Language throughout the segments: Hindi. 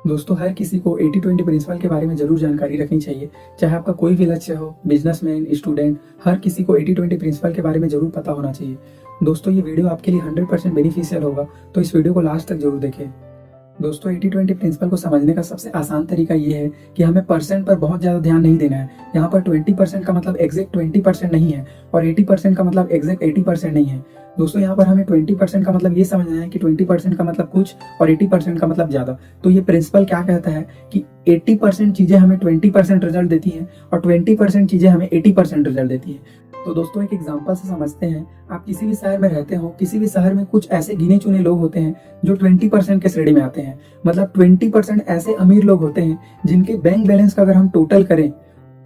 दोस्तों, हर किसी को 80-20 प्रिंसिपल के बारे में ज़रूर जानकारी रखनी चाहिए। चाहे आपका कोई भी लक्ष्य हो, बिजनेसमैन, स्टूडेंट, हर किसी को 80-20 प्रिंसिपल के बारे में ज़रूर पता होना चाहिए। दोस्तों, ये वीडियो आपके लिए 100% बेनिफिशियल होगा, तो इस वीडियो को लास्ट तक जरूर देखें। दोस्तों, 80-20 प्रिंसिपल को समझने का सबसे आसान तरीका ये है कि हमें परसेंट पर बहुत ज़्यादा ध्यान नहीं देना है। यहाँ पर 20% का मतलब एग्जैक्ट 20% नहीं है और 80% का मतलब एग्जैक्ट 80% नहीं है। दोस्तों, यहाँ पर हमें 20% का मतलब ये समझना है कि 20% का मतलब कुछ और 80% का मतलब ज़्यादा। तो ये प्रिंसिपल क्या कहता है कि 80% चीज़ें हमें 20% रिजल्ट देती हैं और 20% चीज़ें हमें 80% रिजल्ट देती हैं। तो दोस्तों, एक एग्जांपल से समझते हैं। आप किसी भी शहर में रहते हो, किसी भी शहर में कुछ ऐसे गिने चुने लोग होते हैं जो 20% के श्रेणी में आते हैं। मतलब 20% ऐसे अमीर लोग होते हैं जिनके बैंक बैलेंस का अगर हम टोटल करें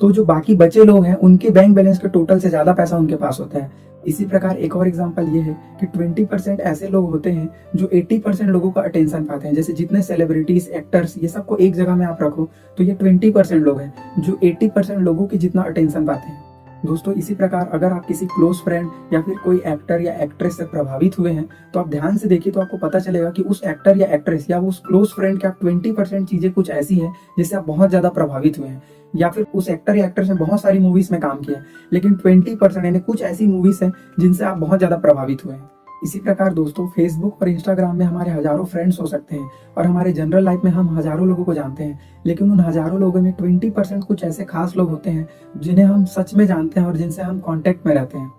तो जो बाकी बचे लोग हैं उनके बैंक बैलेंस के टोटल से ज्यादा पैसा उनके पास होता है। इसी प्रकार एक और एग्जांपल ये है कि 20% ऐसे लोग होते हैं जो 80% लोगों का अटेंशन पाते हैं। जैसे जितने सेलिब्रिटीज, एक्टर्स, ये सबको एक जगह में आप रखो तो ये 20% लोग हैं जो 80% लोगों की जितना अटेंशन पाते हैं। दोस्तों, इसी प्रकार अगर आप किसी क्लोज फ्रेंड या फिर कोई एक्टर या एक्ट्रेस से प्रभावित हुए हैं तो आप ध्यान से देखिए तो आपको पता चलेगा कि उस एक्टर या एक्ट्रेस या उस क्लोज फ्रेंड के आप 20% चीजें कुछ ऐसी है जिससे आप बहुत ज्यादा प्रभावित हुए हैं, या फिर उस एक्टर या एक्ट्रेस ने बहुत सारी मूवीज में काम किया है लेकिन 20% यानी कुछ ऐसी मूवीज हैं जिनसे आप बहुत ज्यादा प्रभावित हुए हैं। इसी प्रकार दोस्तों, फेसबुक और इंस्टाग्राम में हमारे हजारों फ्रेंड्स हो सकते हैं और हमारे जनरल लाइफ में हम हजारों लोगों को जानते हैं, लेकिन उन हजारों लोगों में 20% कुछ ऐसे खास लोग होते हैं जिन्हें हम सच में जानते हैं और जिनसे हम कांटेक्ट में रहते हैं।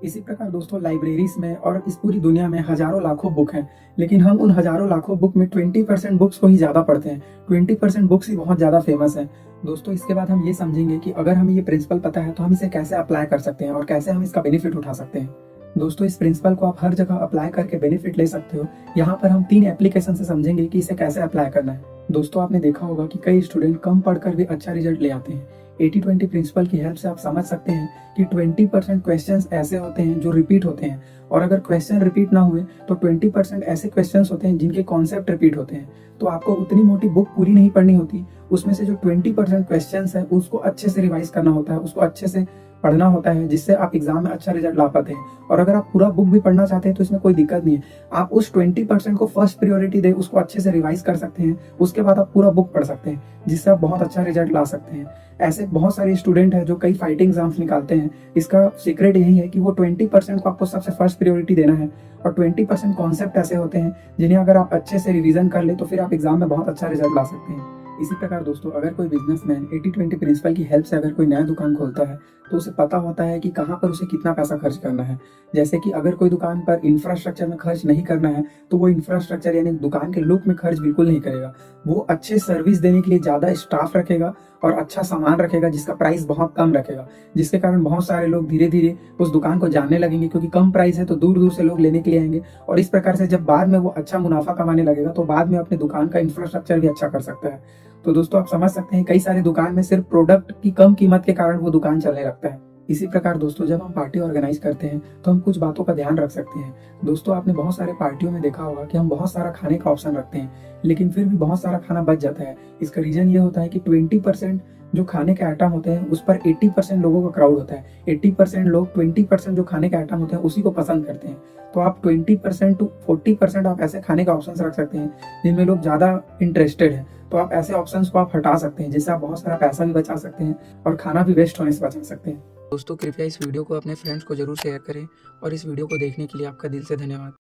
इसी प्रकार दोस्तों, लाइब्रेरीज में और इस पूरी दुनिया में हजारों लाखों बुक हैं, लेकिन हम उन हजारों लाखों बुक में 20% बुक्स को ही ज्यादा पढ़ते हैं। 20% बुक्स ही बहुत ज्यादा फेमस है। दोस्तों, इसके बाद हम ये समझेंगे कि अगर हमें ये प्रिंसिपल पता है तो हम इसे कैसे अप्लाई कर सकते हैं और कैसे हम इसका बेनिफिट उठा सकते हैं। दोस्तों, इस प्रिंसिपल को आप हर जगह अप्लाई करके बेनिफिट ले सकते हो। यहाँ पर हम 3 एप्लीकेशन से समझेंगे कि इसे कैसे अप्लाई करना है। दोस्तों, आपने देखा होगा कि कई स्टूडेंट कम पढ़कर भी अच्छा रिजल्ट ले आते हैं। 80-20 प्रिंसिपल की हेल्प से आप समझ सकते हैं कि 20% क्वेश्चंस ऐसे होते हैं जो रिपीट होते हैं, और अगर क्वेश्चन रिपीट ना हुए तो 20% ऐसे क्वेश्चंस होते हैं जिनके कॉन्सेप्ट रिपीट होते हैं। तो आपको उतनी मोटी बुक पूरी नहीं पढ़नी होती, उसमें से जो 20% क्वेश्चंस है उसको अच्छे से रिवाइज करना होता है, उसको अच्छे से पढ़ना होता है, जिससे आप एग्जाम में अच्छा रिजल्ट ला पाते हैं। और अगर आप पूरा बुक भी पढ़ना चाहते हैं तो इसमें कोई दिक्कत नहीं है। आप उस 20% को फर्स्ट प्रायोरिटी दे, उसको अच्छे से रिवाइज कर सकते हैं, उसके बाद आप पूरा बुक पढ़ सकते हैं, जिससे आप बहुत अच्छा रिजल्ट ला सकते हैं। ऐसे बहुत सारे स्टूडेंट हैं जो कई फाइटिंग एग्जाम्स निकालते हैं। इसका सीक्रेट यही है कि वो 20% को आपको सबसे फर्स्ट प्रायोरिटी देना है, और 20% कॉन्सेप्ट ऐसे होते हैं जिन्हें अगर आप अच्छे से रिवीजन कर ले तो फिर आप एग्जाम में बहुत अच्छा रिजल्ट ला सकते हैं। इसी प्रकार दोस्तों, अगर कोई बिजनेसमैन 80-20 प्रिंसिपल की हेल्प से अगर कोई नया दुकान खोलता है तो उसे पता होता है कि कहाँ पर उसे कितना पैसा खर्च करना है। जैसे कि अगर कोई दुकान पर इंफ्रास्ट्रक्चर में खर्च नहीं करना है तो वो इंफ्रास्ट्रक्चर यानी दुकान के लुक में खर्च बिल्कुल नहीं करेगा। वो अच्छे सर्विस देने के लिए ज्यादा स्टाफ रखेगा और अच्छा सामान रखेगा जिसका प्राइस बहुत कम रखेगा, जिसके कारण बहुत सारे लोग धीरे धीरे उस दुकान को जानने लगेंगे, क्योंकि कम प्राइस है तो दूर दूर से लोग लेने के लिए आएंगे। और इस प्रकार से जब बाद में वो अच्छा मुनाफा कमाने लगेगा तो बाद में अपने दुकान का इंफ्रास्ट्रक्चर भी अच्छा कर सकता है। तो दोस्तों, आप समझ सकते हैं कई सारे दुकान में सिर्फ प्रोडक्ट की कम कीमत के कारण वो दुकान चलने लगता है। इसी प्रकार दोस्तों, जब हम पार्टी ऑर्गेनाइज करते हैं तो हम कुछ बातों का ध्यान रख सकते हैं। दोस्तों, आपने बहुत सारे पार्टियों में देखा होगा कि हम बहुत सारा खाने का ऑप्शन रखते हैं लेकिन फिर भी बहुत सारा खाना बच जाता है। इसका रीजन ये होता है कि 20% जो खाने के आइटम होते हैं उस पर 80% लोगों का क्राउड होता है। 80% लोग 20% जो खाने के आइटम होते हैं उसी को पसंद करते हैं। तो आप 20% to 40% आप ऐसे खाने का ऑप्शन रख सकते हैं जिनमें लोग ज्यादा इंटरेस्टेड है। तो आप ऐसे ऑप्शंस को आप हटा सकते हैं, जिससे आप बहुत सारा पैसा भी बचा सकते हैं और खाना भी वेस्ट होने से बचा सकते हैं। दोस्तों, कृपया इस वीडियो को अपने फ्रेंड्स को जरूर शेयर करें और इस वीडियो को देखने के लिए आपका दिल से धन्यवाद।